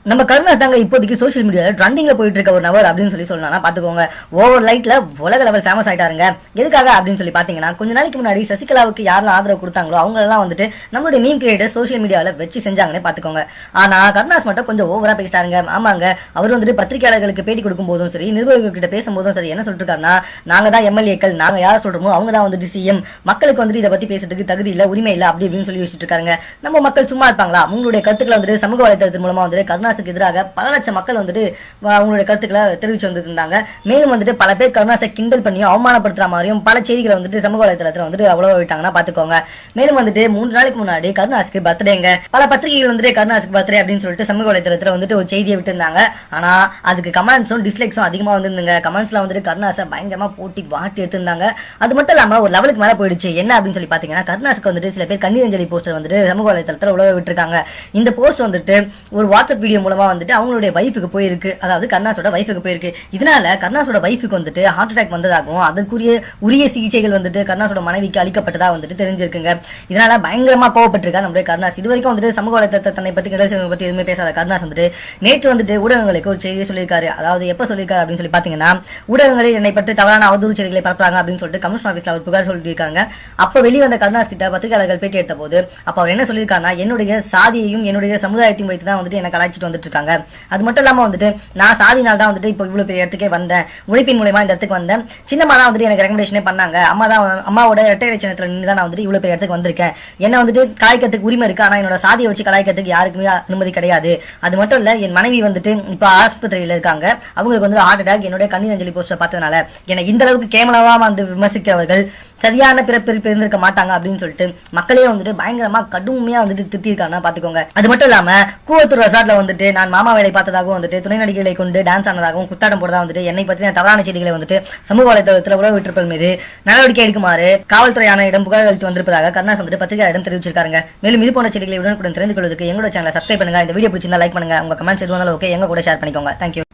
நம்ம கருணாஸ் தாங்க இப்போதைக்கு சோஷியல் மீடியால ட்ரெண்டிங்ல போயிட்டு இருக்க ஒரு நபர் அப்படின்னு சொல்லலாம் பாத்துக்கோங்க. ஓவர் லைட்ல உலக லெவல் ஃபேமஸ் ஆயிட்டாருங்க. எதுக்காக அப்படின்னு சொல்லி பாத்தீங்கன்னா, கொஞ்ச நாளைக்கு முன்னாடி சசிகலாவுக்கு யாரெல்லாம் ஆதரவு கொடுத்தாங்களோ அவங்க எல்லாம் வந்துட்டு நம்மளுடைய மீம் கிரியேட்டர் சோஷியல் மீடியால வச்சு செஞ்சாங்கன்னு பாத்துக்கோங்க. ஆனா கருணாஸ் மட்டும் கொஞ்சம் ஓவரா பேசிட்டாருங்க. ஆமாங்க, அவர் வந்துட்டு பத்திரிகையாளர்களுக்கு பேட்டி கொடுக்கும் போதும் சரி, நிர்வாகிகள் கிட்ட பேசும்போதும் சரி என்ன சொல்லிட்டு இருக்காருன்னா, நாங்க தான் எம்எல்ஏக்கள், நாங்க யார சொல்றோமோ அவங்க தான் வந்துட்டு சிஎம், மக்களுக்கு வந்துட்டு இதை பத்தி பேசுறதுக்கு தகுதி இல்ல, உரிமை இல்ல அப்படி அப்படின்னு சொல்லி வச்சுட்டு இருக்காங்க. நம்ம மக்கள் சும்மா இருப்பாங்களா? உங்களுடைய கருத்துக்களை வந்துட்டு சமூக வலைதளத்தின் மூலமா வந்துட்டு கருணாஸ் எதிராக பல லட்சம் மக்கள் வந்துட்டு அவங்களுடைய கருத்துக்களை தெரிவிச்சு வந்துருந்தாங்க. மேலும் வந்துட்டு பல பேர் கருணாஸை கிண்டல் பண்ணியும் அவமானப்படுத்துற மாதிரியும் பல செய்திகளை வந்துட்டு சமூக வலைதளத்துல வந்துட்டு அவ்வளவு விட்டாங்கன்னா பாத்துக்கோங்க. மேலும் வந்துட்டு 3 நாளைக்கு முன்னாடி கருணாஸுக்கு பர்த்டேங்க. பல பத்திரிகைகள் வந்துட்டு கருணாஸுக்கு பர்த்டே அப்படின்னு சொல்லிட்டு சமூக வலைதளத்துல வந்துட்டு ஒரு செய்தியை விட்டு இருந்தாங்க. ஆனா அதுக்கு கமெண்ட்ஸும் டிஸ்லைக்ஸும் அதிகமா வந்துருந்துங்க. கமெண்ட்ஸ்ல வந்துட்டு கருணாஸை பயங்கரமா போட்டி வாட்டி எடுத்திருந்தாங்க. அது மட்டும் இல்லாம ஒரு லெவலுக்கு மேல போயிடுச்சு. என்ன அப்படின்னு சொல்லி பாத்தீங்கன்னா, கருணாஸுக்கு வந்துட்டு சில பேர் கண்ணீர் அஞ்சலி போஸ்டர் வந்துட்டு சமூக வலைதளத்துல உழவ விட்டுருக்காங்க. இந்த போஸ்ட் வந்துட்டு ஒரு வாட்ஸ்அப் வீடியோ மூலமா வந்துட்டு அவங்களுடைய வைஃபுக்கு போயிருக்கு. அதாவது கருணாஸோட வைஃபுக்கு போயிருக்கு. இதனால கருணாஸோட வைஃபுக்கு வந்துட்டு ஹார்ட் அட்டாக் வந்ததாகவும் அதற்குரிய உரிய சிகிச்சைகள் வந்துட்டு கருணாஸோட மனைவிக்கு அளிக்கப்பட்டதா வந்துட்டு தெரிஞ்சிருக்குங்க. இதனால பயங்கரமா கோவப்பட்டிருக்கா நம்முடைய கருணாஸ். இது வரைக்கும் வந்துட்டு சமூக வலைதளத்தை தன்னை பத்தி கிடைச்சவங்க பத்தி எதுவுமே பேசாத கருணாஸ் வந்துட்டு நேற்று வந்துட்டு ஊடகங்களுக்கு ஒரு செய்தியை சொல்லியிருக்காரு. அதாவது எப்ப சொல்லியிருக்காரு அப்படின்னு சொல்லி பாத்தீங்கன்னா, ஊடகங்களில் என்னை பற்றி தவறான அவதூறு செய்திகளை பரப்புறாங்க அப்படின்னு சொல்லிட்டு கமிஷன் ஆபீஸ்ல அவர் புகார் சொல்லியிருக்காங்க. அப்ப வெளிவந்த கருணாஸ் கிட்ட பத்திரிகையாளர்கள் பேட்டி எடுத்த போது அப்ப அவர் என்ன சொல்லியிருக்காருன்னா, என்னுடைய சாதியையும் என்னுடைய சமுதாயத்தையும் வைத்து தான் வந்துட்டு என்ன கலாய்ச்சிட்டு வந்துட்டு இருக்காங்க. அது மட்டும் இல்லாம வந்துட்டு நான் சாதினால் தான் வந்துட்டு இப்போ இவ்வளவு பெரிய இடத்துக்கே வந்தேன், உழைப்பின் மூலமா இந்த இடத்துக்கு வந்தேன், சின்னம்மா தான் வந்துட்டு எனக்கு ரெக்கமெண்டேஷனே பண்ணாங்க, அம்மாவோட இரட்டை சின்னத்துல நின்று தான் நான் வந்துட்டு இவ்வளவு பெரிய இடத்துக்கு வந்திருக்கேன், என்ன வந்துட்டு கலாய்க்கிறதுக்கு உரிமை இருக்கு, ஆனா என்னோட சாதியை வச்சு கலாய்க்கிறதுக்கு யாருக்குமே அனுமதி கிடையாது. அது மட்டும் இல்ல, என் மனைவி வந்துட்டு இப்ப ஆஸ்பத்திரியில இருக்காங்க, அவங்களுக்கு வந்து ஹார்ட் அட்டாக், என்னுடைய கண்ணீர் அஞ்சலி போஸ்டர் பார்த்ததுனால என்னை இந்த அளவுக்கு கேவலமா வந்து விமர்சிக்கிறவர்கள் சரியான பிறப்பில் இருந்திருக்க மாட்டாங்க அப்படின்னு சொல்லிட்டு மக்களே வந்துட்டு பயங்கரமா கடுமையா வந்துட்டு திட்டிருக்காங்க பாத்துக்கோங்க. அது மட்டும் இல்லாம கூவத்தூர் ரெசார்ட்ல வந்துட்டு நான் மாமா வேலை பார்த்ததாகவும் வந்துட்டு துணை நடிகைகளை கொண்டு டான்ஸ் ஆனதாகவும் குத்தாட்டம் போடுறதா வந்துட்டு என்னை பத்தின தவறான செய்திகளை வந்துட்டு சமூக வலைதளத்தில் உறவு விட்டிருப்பது மீது நடவடிக்கை எடுக்குமாறு காவல்துறை ஆணையிடம் புகார் அளித்து வந்திருப்பதாக கருணாஸ் வந்துட்டு பத்திரிகையாளரிடம் தெரிவிச்சிருக்காங்க. மேலும் இது போன்ற செய்திகளை உடனுக்குடன் தெரிந்து கொள்வதற்கு எங்களோட சேனலை சப்ஸ்கிரைப் பண்ணுங்க. இந்த வீடியோ பிடிச்சிருந்தா லைக் பண்ணுங்க. உங்க கமெண்ட்ஸ் எதுவும் ஓகே, எங்க கூட ஷேர் பண்ணிக்கோங்க. தேங்க்யூ.